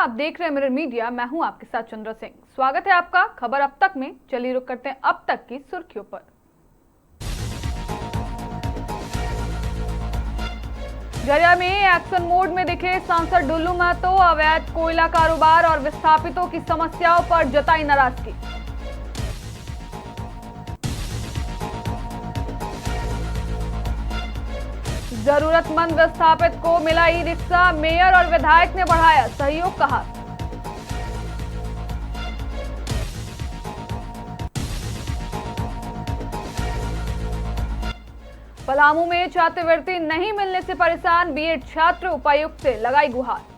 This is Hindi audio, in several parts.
आप देख रहे हैं मिरर मीडिया। मैं हूं आपके साथ चंद्र सिंह। स्वागत है आपका खबर अब तक में। चलिए रुक करते हैं अब तक की सुर्खियों पर। झरिया में एक्शन मोड में दिखे सांसद ढुल्लू महतो। अवैध कोयला कारोबार और विस्थापितों की समस्याओं पर जताई नाराजगी। जरूरतमंद विस्थापित को मिला ई रिक्शा। मेयर और विधायक ने बढ़ाया सहयोग का हाथ। पलामू में छात्रवृत्ति नहीं मिलने से परेशान बीएड छात्र। उपायुक्त से लगाई गुहार।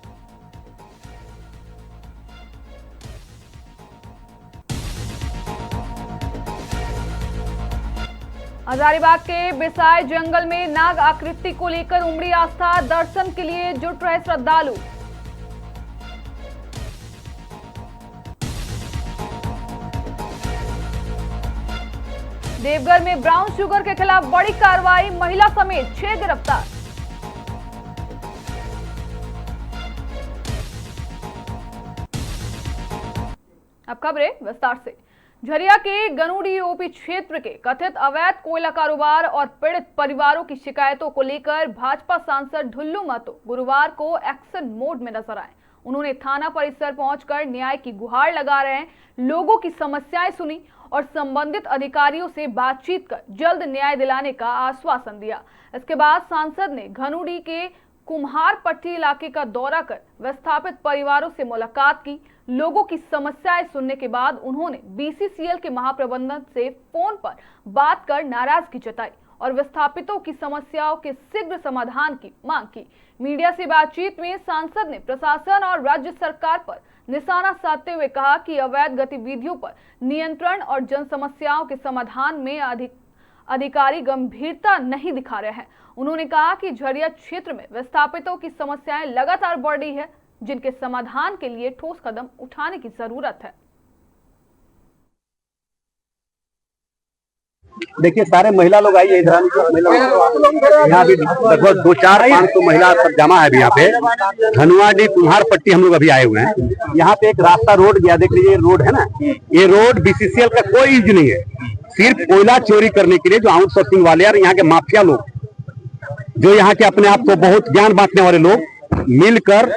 हजारीबाग के बिसाय जंगल में नाग आकृति को लेकर उमड़ी आस्था। दर्शन के लिए जुट रहे श्रद्धालु। देवघर में ब्राउन शुगर के खिलाफ बड़ी कार्रवाई। महिला समेत 6 गिरफ्तार। अब खबरें विस्तार से। झरिया के गनुड़ी ओपी क्षेत्र के कथित अवैध कोयला कारोबार और पीड़ित परिवारों की शिकायतों को लेकर भाजपा सांसद ढुल्लू महतो गुरुवार को एक्शन मोड में नजर आए। उन्होंने थाना परिसर पहुंचकर न्याय की गुहार लगा रहे लोगों की समस्याएं सुनी और संबंधित अधिकारियों से बातचीत कर जल्द न्याय दिलाने का आश्वासन दिया। इसके बाद सांसद ने घनुड़ी के कुम्हारपट्टी इलाके का दौरा कर विस्थापित परिवारों से मुलाकात की। लोगों की समस्याएं सुनने के बाद उन्होंने बीसीसीएल के महाप्रबंधक से फोन पर बात कर नाराजगी जताई और विस्थापितों की समस्याओं के शीघ्र समाधान की मांग की। मीडिया से बातचीत में सांसद ने प्रशासन और राज्य सरकार पर निशाना साधते हुए कहा कि अवैध गतिविधियों पर नियंत्रण और जन समस्याओं के समाधान में अधिकारी गंभीरता नहीं दिखा रहे हैं। उन्होंने कहा कि झरिया क्षेत्र में विस्थापितों की समस्याएं लगातार बढ़ रही है, जिनके समाधान के लिए ठोस कदम उठाने की जरूरत है। देखिए, सारे महिला लोग आइए इधर। यहाँ भी लगभग 200-500 महिला सब जमा है अभी यहाँ पे। धनुआडी कुम्हारपट्टी हम लोग अभी आए हुए हैं। यहाँ पे एक रास्ता रोड गया, देख लीजिए रोड है ना। ये रोड बीसीसीएल का कोई यूज नहीं है, सिर्फ कोयला चोरी करने के लिए जो आउटसोर्सिंग वाले और यहाँ के माफिया लोग, जो यहाँ के अपने आप को बहुत ज्ञान बांटने वाले लोग मिलकर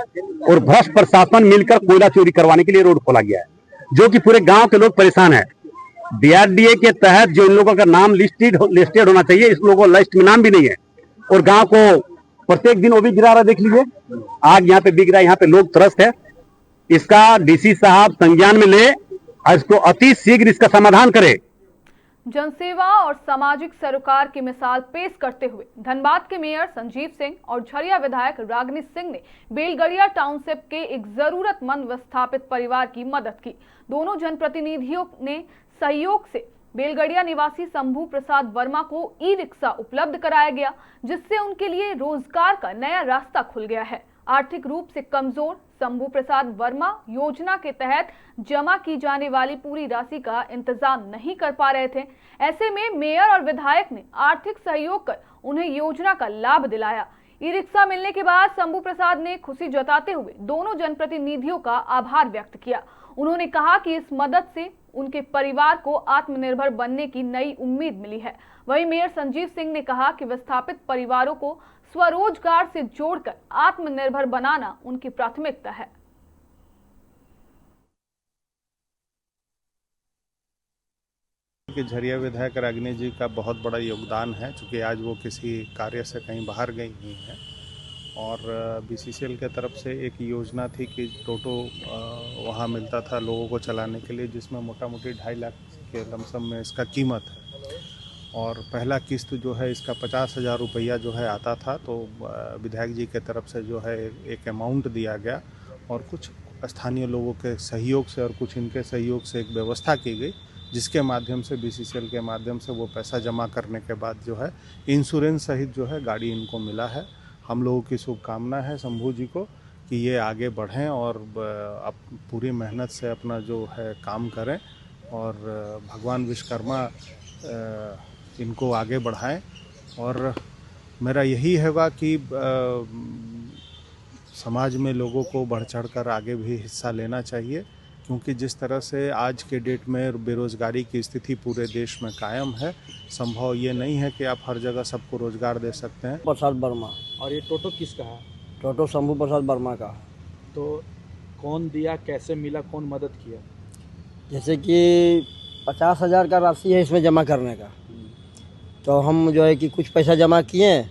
और भ्रष्ट प्रशासन मिलकर कोयला चोरी करवाने के लिए रोड खोला गया है, जो कि पूरे गांव के लोग परेशान है। डीआरडीए के तहत जो इन लोगों का नाम लिस्टेड होना चाहिए, इस लोगों लिस्ट में नाम भी नहीं है और गांव को प्रत्येक दिन वो भी गिरा रहा। देख लीजिए, आग यहाँ पे बिक रहा है, यहाँ पे लोग त्रस्त है। इसका डीसी साहब संज्ञान में ले, इसको अति शीघ्र इसका समाधान करे। जनसेवा और सामाजिक सरोकार की मिसाल पेश करते हुए धनबाद के मेयर संजीव सिंह और झरिया विधायक रागिनी सिंह ने बेलगड़िया टाउनशिप के एक जरूरतमंद विस्थापित परिवार की मदद की। दोनों जनप्रतिनिधियों ने सहयोग से बेलगड़िया निवासी शंभू प्रसाद वर्मा को ई रिक्शा उपलब्ध कराया गया, जिससे उनके लिए रोजगार का नया रास्ता खुल गया है। आर्थिक रूप से कमजोर शंभू प्रसाद वर्मा योजना के तहत जमा की जाने वाली पूरी राशि का इंतजाम नहीं कर पा रहे थे। ऐसे में मेयर और विधायक ने आर्थिक सहयोग कर उन्हें योजना का लाभ दिलाया। ई रिक्शा मिलने के बाद शंभू प्रसाद ने खुशी जताते हुए दोनों जनप्रतिनिधियों का आभार व्यक्त किया। उन्होंने कहा कि इस मदद से उनके परिवार को आत्मनिर्भर बनने की नई उम्मीद मिली है। वहीं मेयर संजीव सिंह ने कहा कि विस्थापित परिवारों को स्वरोजगार से जोड़कर आत्मनिर्भर बनाना उनकी प्राथमिकता है। झरिया विधायक रागिनी जी का बहुत बड़ा योगदान है, क्योंकि आज वो किसी कार्य से कहीं बाहर गई हुई हैं और बीसीसीएल के तरफ से एक योजना थी कि टोटो वहाँ मिलता था लोगों को चलाने के लिए, जिसमें मोटा मोटी 2.5 लाख के लमसम में इसका कीमत है। और पहला किस्त जो है इसका 50,000 रुपया जो है आता था, तो विधायक जी के तरफ से जो है एक अमाउंट दिया गया और कुछ स्थानीय लोगों के सहयोग से और कुछ इनके सहयोग से एक व्यवस्था की गई, जिसके माध्यम से बीसीसीएल के माध्यम से वो पैसा जमा करने के बाद जो है इंश्योरेंस सहित जो है गाड़ी इनको मिला है। हम लोगों की शुभकामना है शंभू जी को कि ये आगे बढ़ें और अब पूरी मेहनत से अपना जो है काम करें और भगवान विश्वकर्मा इनको आगे बढ़ाएं। और मेरा यही होगा कि समाज में लोगों को बढ़ चढ़कर आगे भी हिस्सा लेना चाहिए, क्योंकि जिस तरह से आज के डेट में बेरोज़गारी की स्थिति पूरे देश में कायम है, संभव ये नहीं है कि आप हर जगह सबको रोज़गार दे सकते हैं। प्रसाद वर्मा। और ये टोटो किसका है? टोटो शंभू प्रसाद वर्मा का। तो कौन दिया, कैसे मिला, कौन मदद किया? जैसे कि 50,000 का राशि है इसमें जमा करने का, तो हम जो है कि कुछ पैसा जमा किए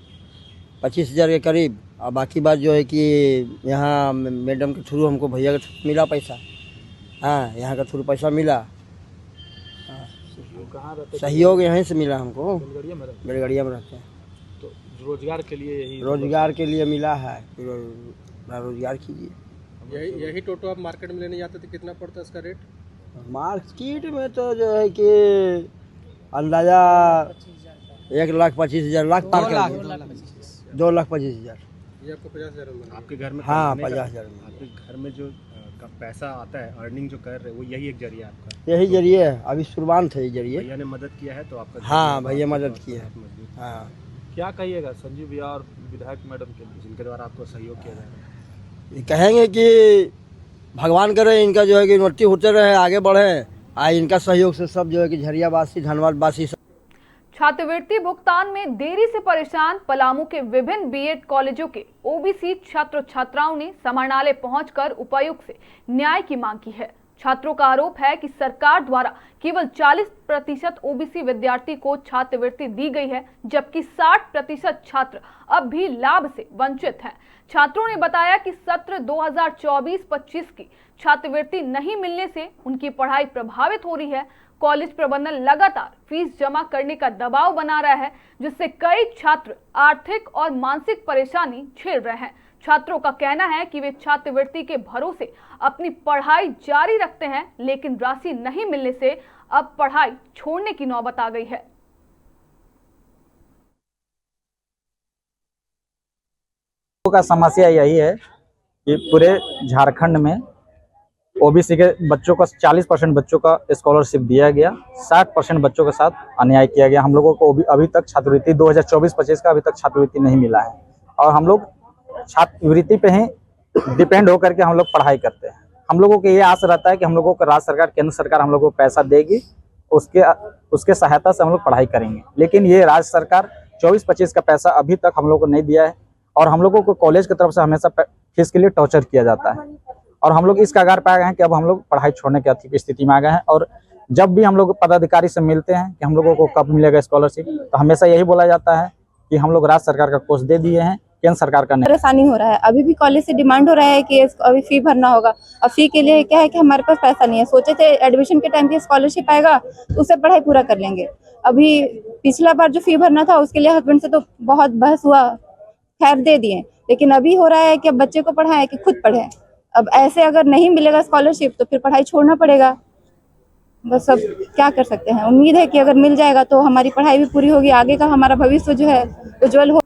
25,000 के करीब, और बाकी बात जो है कि यहाँ मैडम के थ्रू हमको, भैया के थ्रू मिला पैसा। हाँ, यहाँ का थ्रू पैसा मिला। कहाँ रहते? सहयोग यहीं से मिला हमको, बेलगड़िया में रहते? बेलगड़िया में रहते हैं। तो रोजगार के लिए यही रोजगार के लिए मिला है, रोजगार कीजिए। यही टोटो आप मार्केट में लेने जाते थे, कितना पड़ता है इसका रेट? मार्केट में तो जो है कि अंदाजा 1,25,000 लाख पार कर 2,25,000। ये आपको 50,000 में? आपके घर में हाँ, कमाने का- 50,000 आपके घर में जो का पैसा आता है, अर्निंग जो कर रहे हैं, वो यही एक जरिया है आपका। यही जरिए है, अभी शुरुआत है ये जरिए। भैया ने मदद किया है तो आपका हाँ, भैया मदद किए है। हाँ, क्या कहिएगा संजीव भैया और विधायक मैडम के लिए? जिनके द्वारा आपको सहयोग किया जा रहा है। ये कहेंगे कि भगवान करे इनका जो है कि उन्नति होते रहे, आगे बढ़े। इनका सहयोग से सब जो है कि झरिया वासी, धनबाद वासी। छात्रवृत्ति भुगतान में देरी से परेशान पलामू के विभिन्न बीएड कॉलेजों के ओबीसी छात्र छात्राओं ने समाहरणालय पहुंचकर उपायुक्त से न्याय की मांग की है। छात्रों का आरोप है कि सरकार द्वारा केवल 40% ओबीसी विद्यार्थी को छात्रवृत्ति दी गई है, जबकि 60% छात्र अब भी लाभ से वंचित हैं। छात्रों ने बताया कि सत्र 2024-25 की छात्रवृत्ति नहीं मिलने से उनकी पढ़ाई प्रभावित हो रही है। कॉलेज प्रबंधन लगातार फीस जमा करने का दबाव बना रहा है, जिससे कई छात्र आर्थिक और मानसिक परेशानी झेल रहे हैं। छात्रों का कहना है कि वे छात्रवृत्ति के भरोसे अपनी पढ़ाई जारी रखते हैं, लेकिन राशि नहीं मिलने से अब पढ़ाई छोड़ने की नौबत आ गई है। का समस्या यही है कि पूरे झारखंड में ओबीसी के बच्चों का 40% बच्चों का स्कॉलरशिप दिया गया, 60% बच्चों के साथ अन्याय किया गया। हम लोगों को अभी तक छात्रवृत्ति 2024-25 का अभी तक छात्रवृत्ति नहीं मिला है, और हम लोग छात्रवृत्ति पे ही डिपेंड होकर के हम लोग पढ़ाई करते हैं। हम लोगों को ये आस रहता है कि हम लोगों को राज्य सरकार, केंद्र सरकार हम लोगों को पैसा देगी, उसके सहायता से हम लोग पढ़ाई करेंगे। लेकिन ये राज्य सरकार 24-25 का पैसा अभी तक हम लोग को नहीं दिया है, और हम लोगों को कॉलेज की तरफ से हमेशा फीस के लिए टॉर्चर किया जाता है, और हम लोग इस कगार पे आ गए हैं कि अब हम लोग पढ़ाई छोड़ने की आर्थिक स्थिति में आ गए हैं। और जब भी हम लोग पदाधिकारी से मिलते हैं कि हम लोगों को कब मिलेगा स्कॉलरशिप, तो हमेशा यही बोला जाता है कि हम लोग राज्य सरकार का कोर्स दे दिए हैं, केंद्र सरकार का नहीं। परेशानी हो रहा है, अभी भी कॉलेज से डिमांड हो रहा है कि अभी फी भरना होगा। अब फी के लिए क्या है कि हमारे पास पैसा नहीं है। सोचे थे एडमिशन के टाइम पे स्कॉलरशिप आएगा तो उससे पढ़ाई पूरा कर लेंगे। अभी पिछला बार जो फी भरना था उसके लिए हस्बैंड से तो बहुत बहस हुआ, खैर दे दिए। लेकिन अभी हो रहा है कि अब बच्चे को पढ़ाएं कि खुद पढ़े। अब ऐसे अगर नहीं मिलेगा स्कॉलरशिप तो फिर पढ़ाई छोड़ना पड़ेगा। बस अब क्या कर सकते हैं। उम्मीद है कि अगर मिल जाएगा तो हमारी पढ़ाई भी पूरी होगी, आगे का हमारा भविष्य जो है उज्जवल हो।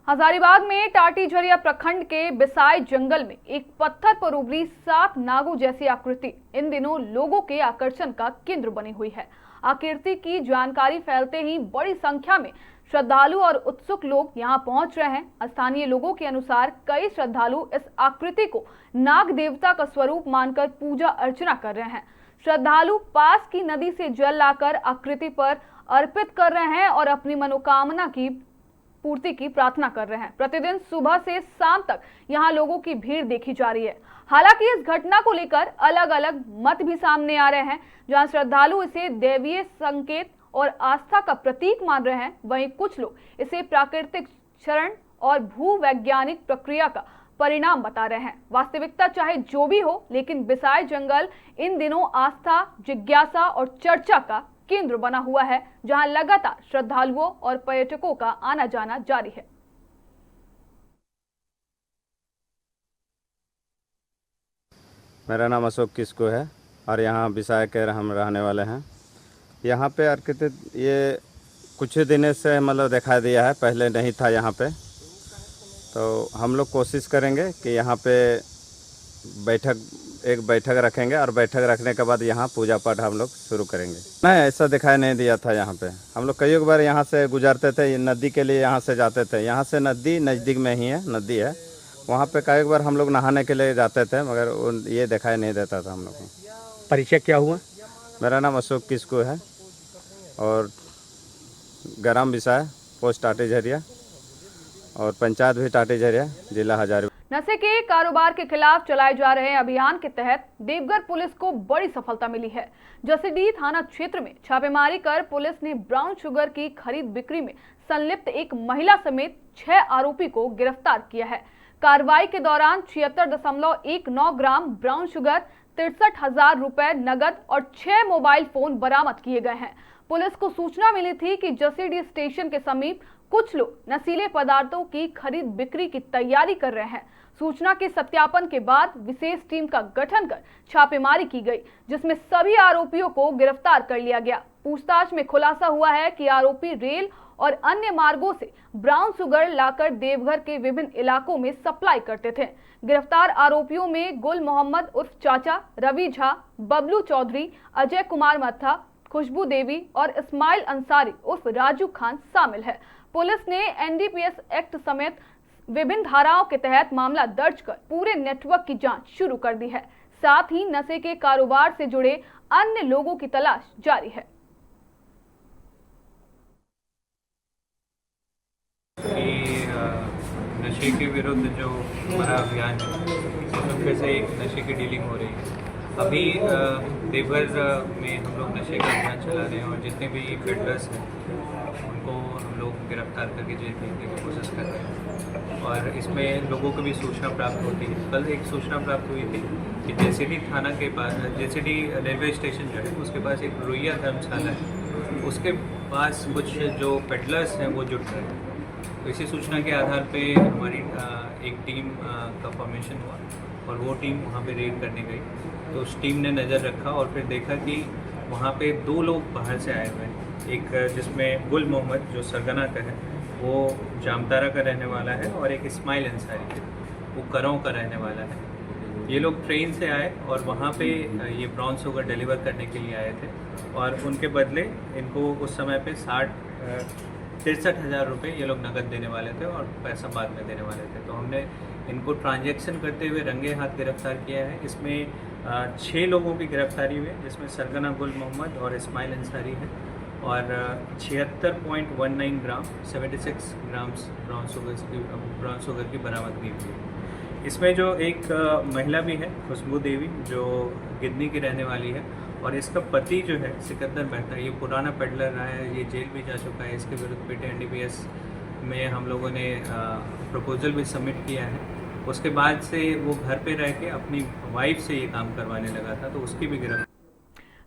हजारीबाग में टाटी झरिया प्रखंड के बिसाई जंगल में एक पत्थर पर उभरी 7 नागों जैसी आकृति इन दिनों लोगों के आकर्षण का केंद्र बनी हुई है। आकृति की जानकारी फैलते ही बड़ी संख्या में श्रद्धालु और उत्सुक लोग यहां पहुंच रहे हैं। स्थानीय लोगों के अनुसार कई श्रद्धालु इस आकृति को नाग देवता का स्वरूप मानकर पूजा अर्चना कर रहे हैं। श्रद्धालु पास की नदी से जल लाकर आकृति पर अर्पित कर रहे हैं और अपनी मनोकामना की पूर्ति की प्रार्थना कर रहे हैं। प्रतिदिन सुबह से शाम तक यहां लोगों की भीड़ देखी जा रही है। हालांकि इस घटना को लेकर अलग अलग मत भी सामने आ रहे हैं। जहां श्रद्धालु इसे दैवीय संकेत और आस्था का प्रतीक मान रहे हैं, वहीं कुछ लोग इसे प्राकृतिक क्षरण और भूवैज्ञानिक प्रक्रिया का परिणाम बता रहे हैं। वास्तविकता चाहे जो भी हो, लेकिन बिसाई जंगल इन दिनों आस्था, जिज्ञासा और चर्चा का केंद्र बना हुआ है, जहां लगातार श्रद्धालुओं और पर्यटकों का आना जाना जारी है। मेरा नाम अशोक किस्को है और यहाँ बिसाई के हम रहने वाले हैं। यहाँ पे आकृति ये कुछ ही दिनों से मतलब दिखाई दिया है, पहले नहीं था यहाँ पे। तो हम लोग कोशिश करेंगे कि यहाँ पे एक बैठक रखेंगे और बैठक रखने के बाद यहाँ पूजा पाठ हम लोग शुरू करेंगे। नहीं, ऐसा दिखाई नहीं दिया था यहाँ पे। हम लोग कई बार यहाँ से गुजरते थे, नदी के लिए यहाँ से जाते थे। यहाँ से नदी नज़दीक में ही है, नदी है, वहाँ पे कई बार हम लोग नहाने के लिए जाते थे, मगर ये दिखाई नहीं देता था हम लोग को। परिचय क्या हुआ? मेरा नाम अशोक किस्को है और ग्राम बिसाय, पोस्ट टाटी झरिया और पंचायत भी टाटी झरिया, जिला हजारीबाग। नशे के कारोबार के खिलाफ चलाए जा रहे अभियान के तहत देवघर पुलिस को बड़ी सफलता मिली है। जसीडीह थाना क्षेत्र में छापेमारी कर पुलिस ने ब्राउन शुगर की खरीद बिक्री में संलिप्त एक महिला समेत 6 आरोपी को गिरफ्तार किया है। कार्रवाई के दौरान 76.19 ग्राम ब्राउन शुगर, 63,000 रुपए नगद और 6 मोबाइल फोन बरामद किए गए हैं। पुलिस को सूचना मिली थी कि जसीडीह स्टेशन के समीप कुछ लोग नशीले पदार्थों की खरीद बिक्री की तैयारी कर रहे हैं। सूचना के सत्यापन के बाद विशेष टीम का गठन कर छापेमारी की गई, जिसमें सभी आरोपियों को गिरफ्तार कर लिया गया। पूछताछ में खुलासा हुआ है कि आरोपी रेल और अन्य मार्गों से ब्राउन शुगर लाकर देवघर के विभिन्न इलाकों में सप्लाई करते थे। गिरफ्तार आरोपियों में गुल मोहम्मद उर्फ चाचा, रवि झा, बबलू चौधरी, अजय कुमार मत्था, खुशबू देवी और इस्माइल अंसारी उर्फ राजू खान शामिल है। पुलिस ने एनडीपीएस एक्ट समेत विभिन्न धाराओं के तहत मामला दर्ज कर पूरे नेटवर्क की जांच शुरू कर दी है। साथ ही नशे के कारोबार से जुड़े अन्य लोगों की तलाश जारी है। नशे के विरुद्ध जो हमारा अभियान है, उसमें से एक नशे की डीलिंग हो रही है। अभी देवघर में हम लोग नशे का अभियान चला रहे हैं और जितने भी पेडलर्स हैं उनको हम लोग गिरफ्तार करके जेल भेजने की कोशिश कर रहे हैं। और इसमें लोगों को भी सूचना प्राप्त होती है। कल एक सूचना प्राप्त हुई थी कि जेसीडीह थाना के पास, जेसीडीह रेलवे स्टेशन जो है उसके पास एक रुइया धर्मशाला है, उसके पास कुछ जो पेडलर्स हैं वो जुट रहे हैं। तो इसी सूचना के आधार पे हमारी एक टीम का फॉर्मेशन हुआ और वो टीम वहाँ पे रेड करने गई। तो उस टीम ने नज़र रखा और फिर देखा कि वहाँ पे 2 लोग बाहर से आए हुए हैं। एक जिसमें गुल मोहम्मद जो सरगना का है, वो जामतारा का रहने वाला है, और एक इस्माइल अंसारी है, वो करौं का रहने वाला है। ये लोग ट्रेन से आए और वहाँ पे ये ब्राउन शुगर डिलीवर करने के लिए आए थे और उनके बदले इनको उस समय पे 63,000 रुपये ये लोग नकद देने वाले थे और पैसा बाद में देने वाले थे। तो हमने इनको ट्रांजैक्शन करते हुए रंगे हाथ गिरफ्तार किया है। इसमें 6 लोगों की गिरफ्तारी हुई है, जिसमें सरगना गुल मोहम्मद और इस्माइल अंसारी है, और 76.19 ग्राम 76 ग्राम्स ब्राउन शुगर की बरामदगी हुई है। इसमें जो एक महिला भी है, खुशबू देवी, जो गिदनी की रहने वाली है, और इसका पति जो है सिकंदर मेहता, ये पुराना पेडलर रहा है, ये जेल भी जा चुका है। इसके विरुद्ध पेटे एनडीपीएस में हम लोगों ने प्रपोजल भी सबमिट किया है। उसके बाद से वो घर पे रह के अपनी वाइफ से ये काम करवाने लगा था, तो उसकी भी गिरफ्तारी।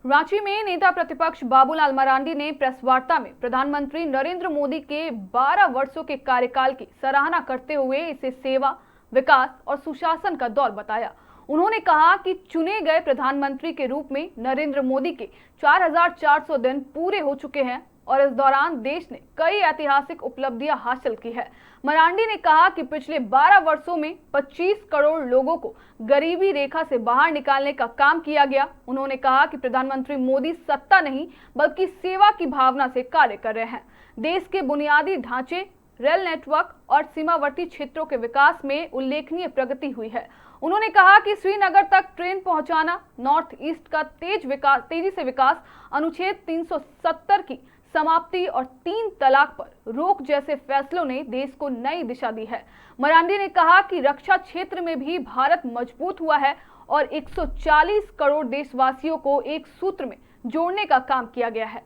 रांची में नेता प्रतिपक्ष बाबूलाल मरांडी ने प्रेस वार्ता में प्रधानमंत्री नरेंद्र मोदी के 12 वर्षों के कार्यकाल की सराहना करते हुए इसे सेवा, विकास और सुशासन का दौर बताया। उन्होंने कहा कि चुने गए प्रधानमंत्री के रूप में नरेंद्र मोदी के 4,400 दिन पूरे हो चुके हैं और इस दौरान देश ने कई ऐतिहासिक उपलब्धियां हासिल की है। मरांडी ने कहा कि पिछले 12 वर्षों में 25 करोड़ लोगों को गरीबी रेखा से बाहर निकालने का काम किया गया। उन्होंने कहा कि प्रधानमंत्री मोदी सत्ता नहीं बल्कि सेवा की भावना से कार्य कर रहे हैं। देश के बुनियादी ढांचे, रेल नेटवर्क और सीमावर्ती क्षेत्रों के विकास में उल्लेखनीय प्रगति हुई है। उन्होंने कहा कि श्रीनगर तक ट्रेन पहुंचाना, नॉर्थ ईस्ट का तेजी से विकास, अनुच्छेद 370 की समाप्ति और 3 तलाक पर रोक जैसे फैसलों ने देश को नई दिशा दी है। मरांडी ने कहा कि रक्षा क्षेत्र में भी भारत मजबूत हुआ है और 140 करोड़ देशवासियों को एक सूत्र में जोड़ने का काम किया गया है।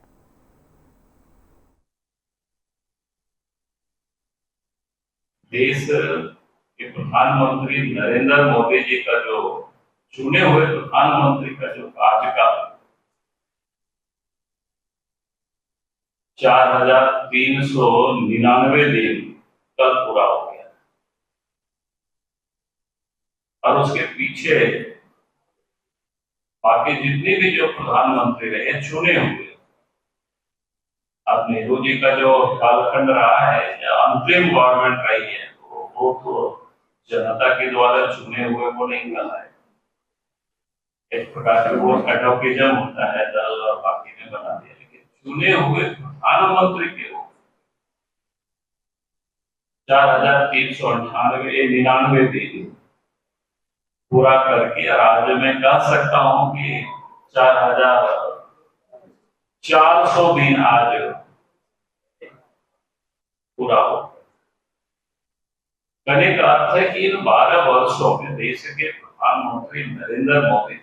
देश के प्रधानमंत्री नरेंद्र मोदी जी का जो चुने हुए प्रधानमंत्री का जो कार्यकाल 4,399 दिन कल पूरा हो गया, और उसके पीछे बाकी जितने भी जो प्रधानमंत्री रहे चुने हुए, अब नेहरू जी का जो कालखंड रहा है, अंतरिम गवर्नमेंट रही है, वो तो जनता के द्वारा चुने हुए को नहीं बना है। एक प्रकार का वो एडवोकेजम होता है, दल और बाकी ने बना दिया, लेकिन चुने हुए प्रधानमंत्री के हो 4,399 दिन पूरा करके आज मैं कह सकता हूं कि 4,400 दिन आज पूरा हो। कहने का अर्थ है कि इन 12 वर्षों में देश के प्रधानमंत्री नरेंद्र मोदी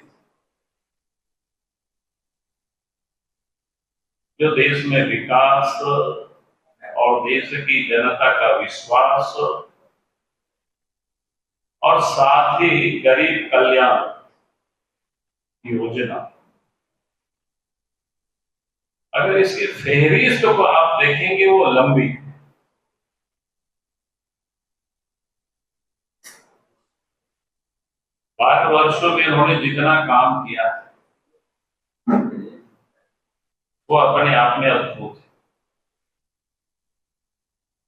जो देश में विकास और देश की जनता का विश्वास और साथ ही गरीब कल्याण योजना, अगर इसकी फहरिस्त को आप देखेंगे वो लंबी है। पांच वर्षों में उन्होंने जितना काम किया वो अपने आप में अद्भुत है।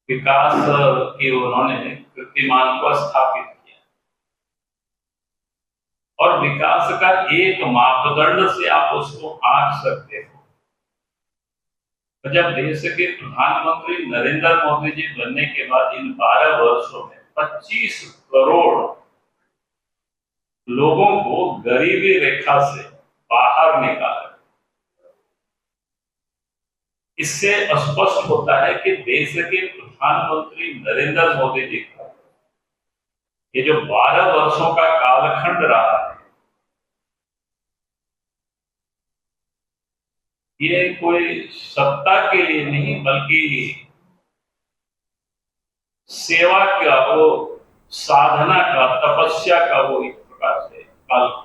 विकास की उन्होंने कीर्तिमान को स्थापित किया और विकास का एक मापदंड से आप उसको आंक सकते हो। जब देश के प्रधानमंत्री नरेंद्र मोदी जी बनने के बाद इन 12 वर्षों में 25 करोड़ लोगों को गरीबी रेखा से बाहर निकाला, इससे स्पष्ट होता है कि देश के प्रधानमंत्री नरेंद्र मोदी जी का ये जो 12 वर्षों का कालखंड रहा है, ये कोई सत्ता के लिए नहीं बल्कि सेवा का, वो साधना का, तपस्या का वो एक प्रकार से कालखंड।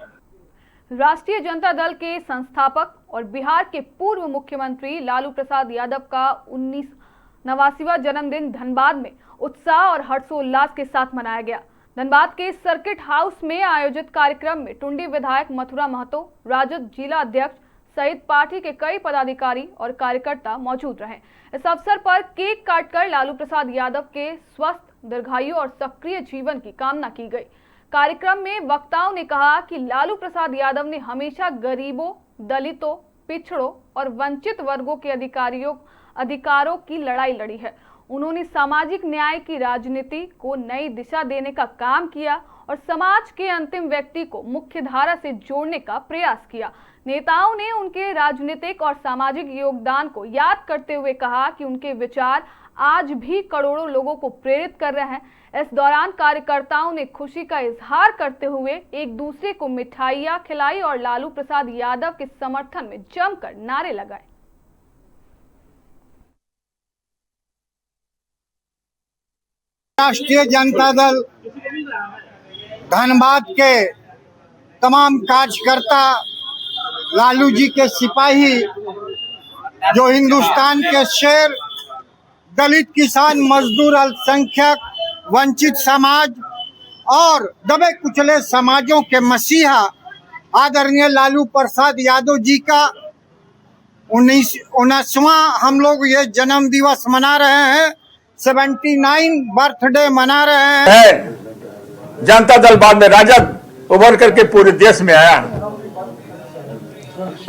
राष्ट्रीय जनता दल के संस्थापक और बिहार के पूर्व मुख्यमंत्री लालू प्रसाद यादव का 1989वां जन्मदिन धनबाद में उत्साह और हर्षोल्लास के साथ मनाया गया। धनबाद के सर्किट हाउस में आयोजित कार्यक्रम में टुंडी विधायक मथुरा महतो, राजद जिला अध्यक्ष सहित पार्टी के कई पदाधिकारी और कार्यकर्ता मौजूद रहे। इस अवसर पर केक काटकर लालू प्रसाद यादव के स्वस्थ, दीर्घायु और सक्रिय जीवन की कामना की गई। कार्यक्रम में वक्ताओं ने कहा कि लालू प्रसाद यादव ने हमेशा गरीबों, दलितों, पिछड़ों और वंचित वर्गों के अधिकारों की लड़ाई लड़ी है। उन्होंने सामाजिक न्याय की राजनीति को नई दिशा देने का काम किया और समाज के अंतिम व्यक्ति को मुख्य धारा से जोड़ने का प्रयास किया। नेताओं ने उनके राजनीतिक और सामाजिक योगदान को याद करते हुए कहा कि उनके विचार आज भी करोड़ों लोगों को प्रेरित कर रहे हैं। इस दौरान कार्यकर्ताओं ने खुशी का इजहार करते हुए एक दूसरे को मिठाइयां खिलाई और लालू प्रसाद यादव के समर्थन में जमकर नारे लगाए। राष्ट्रीय जनता दल धनबाद के तमाम कार्यकर्ता, लालू जी के सिपाही, जो हिंदुस्तान के शेर, दलित, किसान, मजदूर, अल्पसंख्यक, वंचित समाज और दबे कुचले समाजों के मसीहा आदरणीय लालू प्रसाद यादव जी का 19वां हम लोग ये जन्म दिवस मना रहे हैं, 79 बर्थडे मना रहे हैं। जनता दल बाद में राजद उभर करके पूरे देश में आया।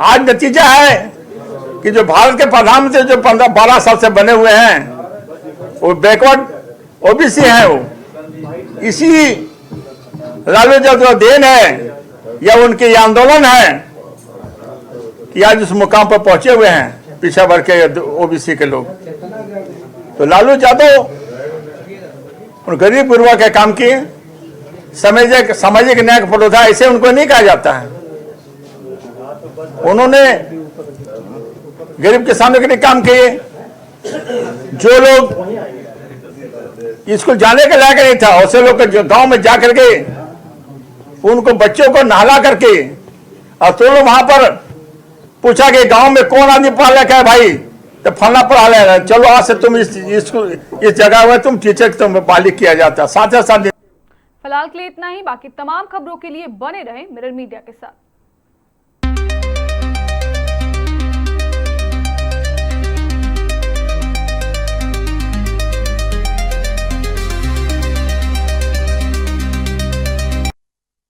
आज नतीजा है कि जो भारत के प्रधानमंत्री जो 15-12 साल से बने हुए हैं वो बैकवर्ड ओबीसी हैं। वो इसी लालू जो देन है या उनके ये आंदोलन है कि आज उस मुकाम पर पहुंचे हुए हैं पिछड़ा वर्ग के ओबीसी के लोग। तो लालू यादव उन गरीब गुरुआ के काम किए, सामाजिक न्याय का पुरोधा ऐसे उनको नहीं कहा जाता है। उन्होंने गरीब किसानों के लिए काम किए। जो लोग स्कूल जाने के लायक नहीं था ऐसे लोग गांव में जा करके उनको बच्चों को नहला करके और तो लोग वहां पर पूछा कि गांव में कौन आदमी पढ़ा लिखा है भाई, तो फलना पढ़ा लिखा, चलो आज से तुम इस जगह में तुम टीचर तुम बहाली किया जाता। साथ ही साथ फिलहाल के लिए इतना ही। बाकी तमाम खबरों के लिए बने रहें मिरर मीडिया के साथ।